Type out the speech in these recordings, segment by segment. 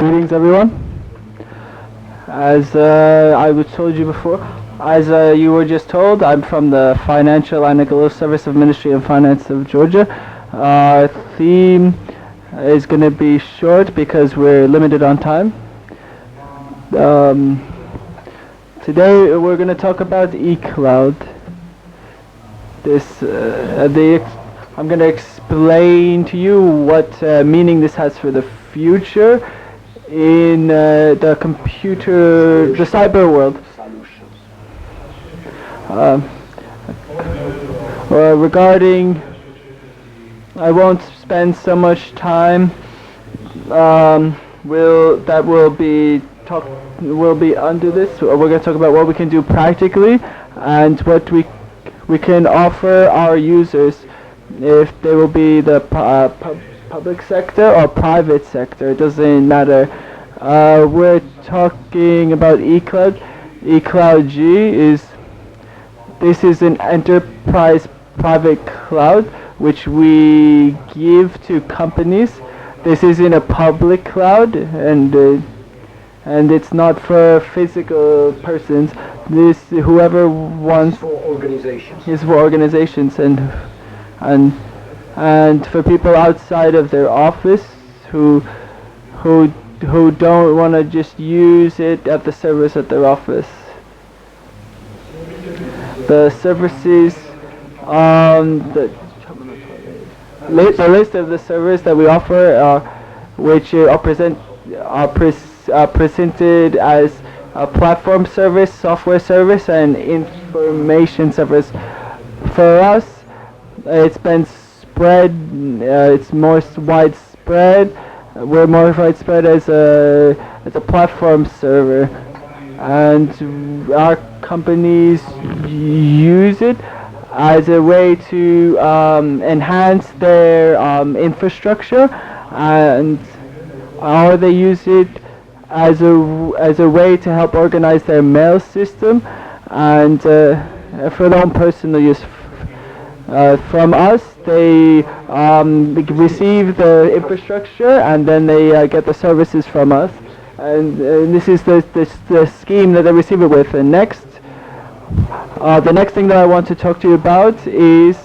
Greetings, everyone. As I was told you before, as you were just told, I'm from the Financial Analytical Service of Ministry of Finance of Georgia. Our theme is going to be short because we're limited on time. Today we're going to talk about eCloud. I'm going to explain to you what meaning this has for the future in the cyber world. Regarding, I won't spend so much time. We'll be under this. We're going to talk about what we can do practically and what we can offer our users, if they will be the public sector or private sector. It doesn't matter. We're talking about eCloud. eCloud.ge this is an enterprise private cloud which we give to companies. This isn't a public cloud, and it's not for physical persons. This, whoever wants, is for organizations and for people outside of their office who don't want to just use it at the service at their office. The services the list of the services that we offer, which are presented as a platform service, software service, and information service. For us, it's been spread. It's more widespread. We're more widespread as a platform server, and our companies use it as a way to enhance their infrastructure, or they use it as a way to help organize their mail system, and for their own personal use. From us, they receive the infrastructure, and then they get the services from us, and this is the scheme that they receive it with. And next, the next thing that I want to talk to you about is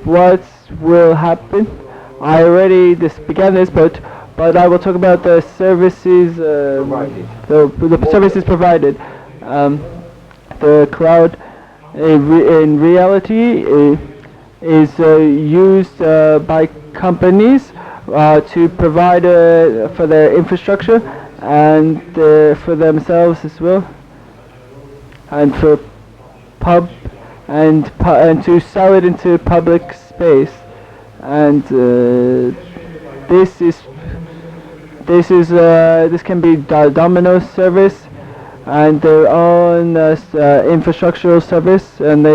what will happen. I already began this, but I will talk about the services the services provided. The cloud in reality is used by companies to provide for their infrastructure and for themselves as well, and for and to sell it into public space. And this can be domino service and their own infrastructural service, and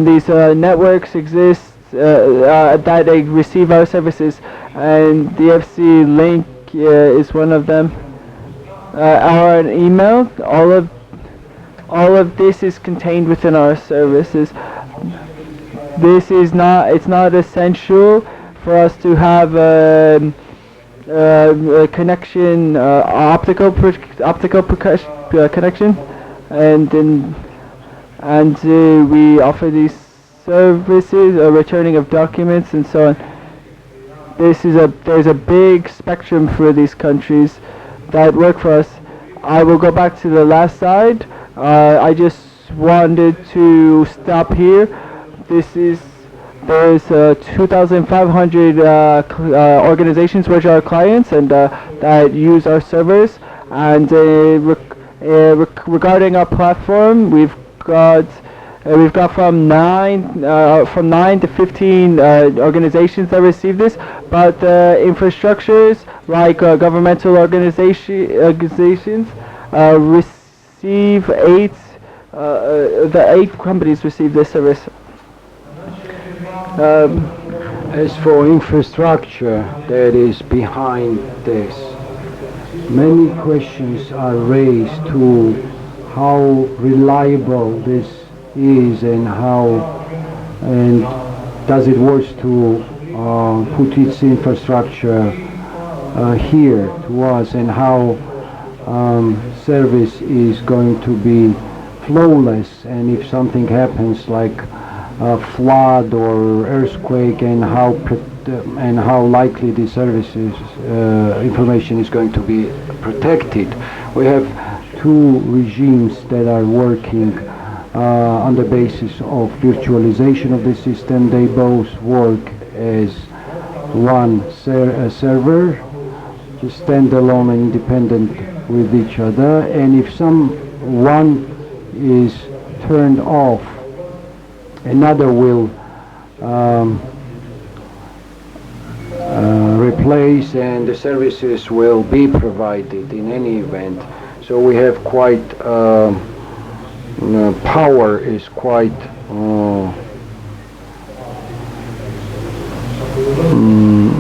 these networks exist that they receive our services, and the FC link is one of them. Our email, all of this is contained within our services. It's not essential for us to have a connection, optical connection, and we offer these services, returning of documents, and so on. There's a big spectrum for these countries that work for us. I will go back to the last slide. I just wanted to stop here. There's 2,500 organizations which are clients and that use our servers. And regarding our platform, we've got from 9 to 15 organizations that receive this, but infrastructures like governmental organizations receive 8. The 8 companies receive this service. As for infrastructure that is behind this, many questions are raised to how reliable this is, and does it work to put its infrastructure here to us, and how service is going to be flawless, and if something happens like a flood or earthquake, and how likely the services information is going to be protected. We have two regimes that are working on the basis of virtualization of the system. They both work as one server, just standalone and independent with each other, and if one is turned off, another will replace, and the services will be provided in any event. So we have quite power is quite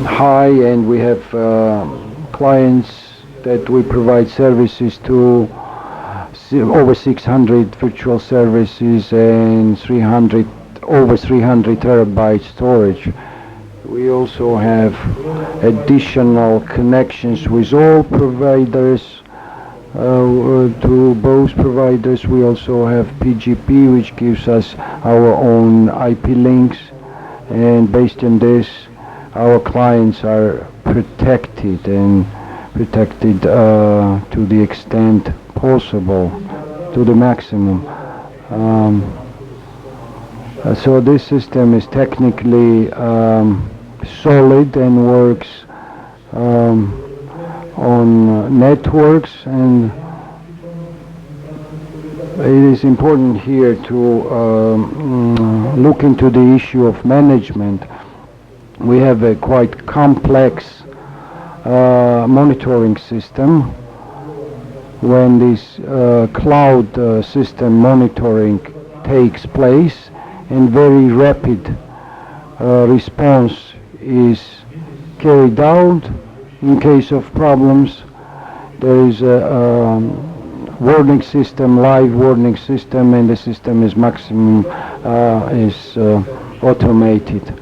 high, and we have clients that we provide services to, over 600 virtual services and over 300 terabyte storage. We also have additional connections with all providers. To both providers, we also have PGP, which gives us our own IP links, and based on this, our clients are protected to the extent possible, to the maximum. So this system is technically solid and works on networks, and it is important here to look into the issue of management. We have a quite complex monitoring system. When this cloud system monitoring takes place, and very rapid response is carried out in case of problems. There is a warning system, live warning system, and the system is automated.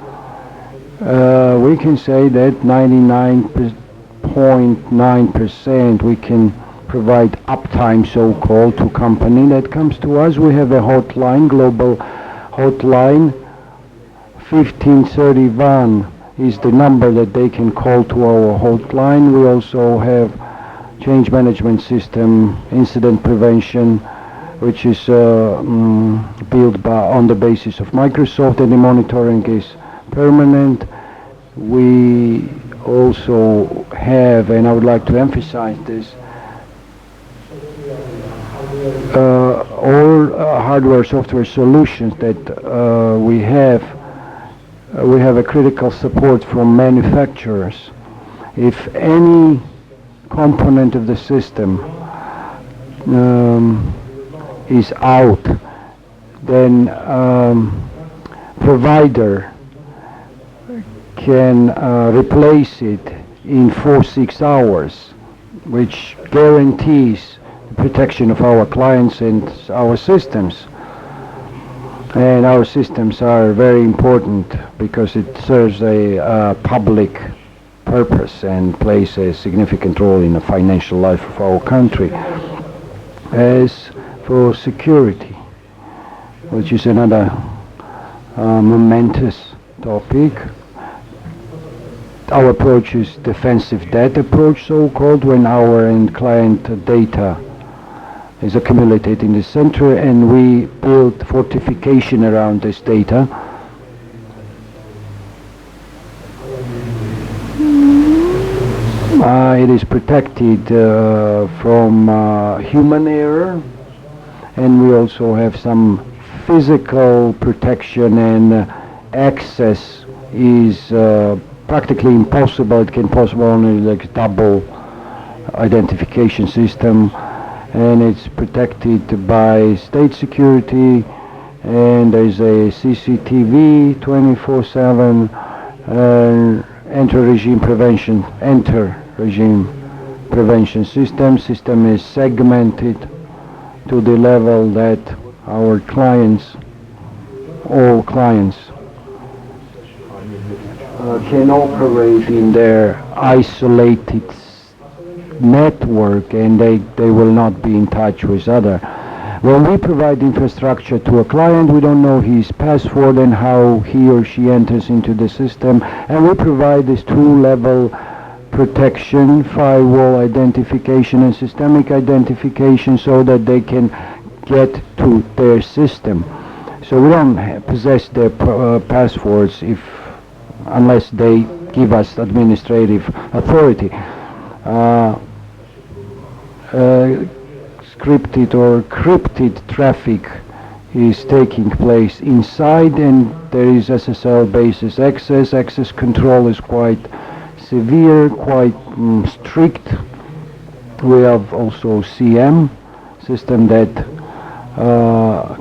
We can say that 99.9% we can provide uptime, so-called, to company that comes to us. We have a hotline, global hotline. 1531 is the number that they can call to our hotline. We also have change management system, incident prevention, which is built on the basis of Microsoft, and the monitoring is permanent. We also have, and I would like to emphasize this, all hardware software solutions that we have a critical support from manufacturers. If any component of the system is out, then provider can replace it in 4-6 hours, which guarantees the protection of our clients and our systems. And our systems are very important because it serves a public purpose and plays a significant role in the financial life of our country. As for security, which is another momentous topic, our approach is defensive data approach, so-called, when our end client data is accumulated in the center, and we build fortification around this data. It is protected from human error, and we also have some physical protection, and access is practically impossible. It can possible only like double identification system, and it's protected by state security, and there's a CCTV 24/7 enter-regime prevention system. System is segmented to the level that our clients, all clients, can operate in their isolated network, and they will not be in touch with other. When we provide infrastructure to a client, we don't know his password and how he or she enters into the system, and we provide this two-level protection, firewall identification and systemic identification, so that they can get to their system. So we don't possess their passwords unless they give us administrative authority. Scripted or crypted traffic is taking place inside, and there is SSL basis access. Access control is quite severe, quite strict. We have also CM system that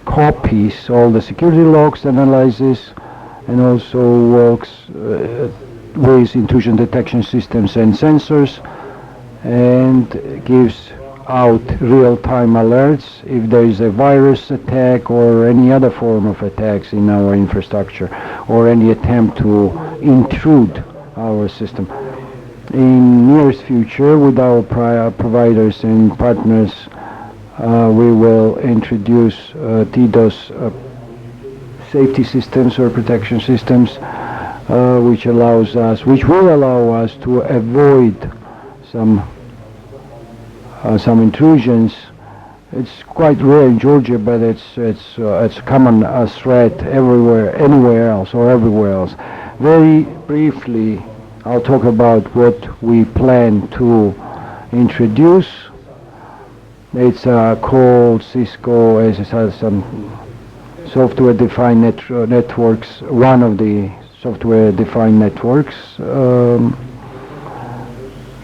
copies all the security logs, analyzes, and also works with intrusion detection systems and sensors, and gives out real-time alerts if there is a virus attack or any other form of attacks in our infrastructure, or any attempt to intrude our system. In near future, with our providers and partners, we will introduce DDoS safety systems or protection systems, which will allow us to avoid some intrusions. It's quite rare in Georgia, but it's common threat anywhere else. Very briefly, I'll talk about what we plan to introduce. It's called Cisco as some software-defined networks. One of the software-defined networks.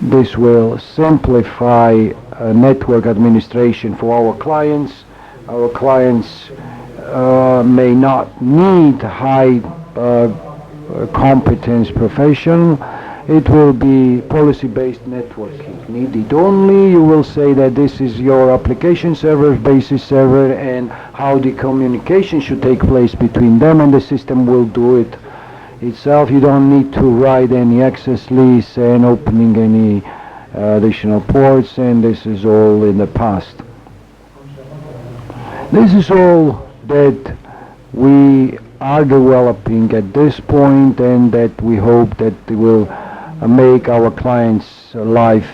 This will simplify network administration for our clients. Our clients may not need high competence professional. It will be policy-based networking needed only. You will say that this is your application server, basis server, and how the communication should take place between them, and the system will do it itself. You don't need to write any access lists and opening any additional ports, and this is all in the past. This is all that we are developing at this point, and that we hope that it will make our clients' life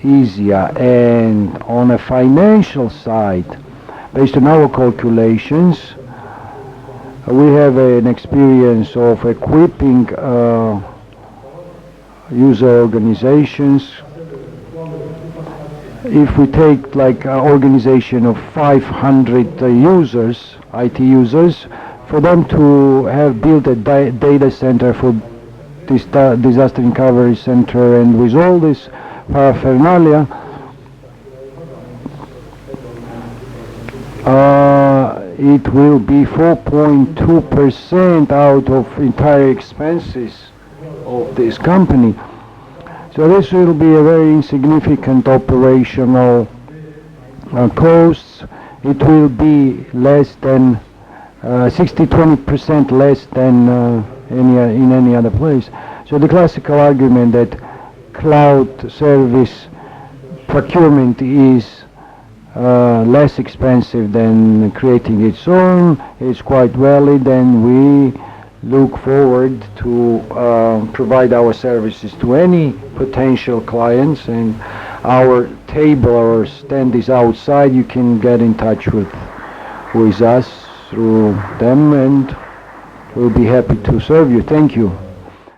easier. And on a financial side, based on our calculations, we have an experience of equipping user organizations. If we take like an organization of 500 users, IT users, for them to have built a data center for this disaster recovery center, and with all this paraphernalia, it will be 4.2% out of entire expenses of this company. So this will be a very insignificant operational costs. It will be less than 20% less than in any other place. So the classical argument that cloud service procurement is less expensive than creating its own is quite valid, and we look forward to provide our services to any potential clients, and our table or stand is outside. You can get in touch with us through them, and we'll be happy to serve you. Thank you.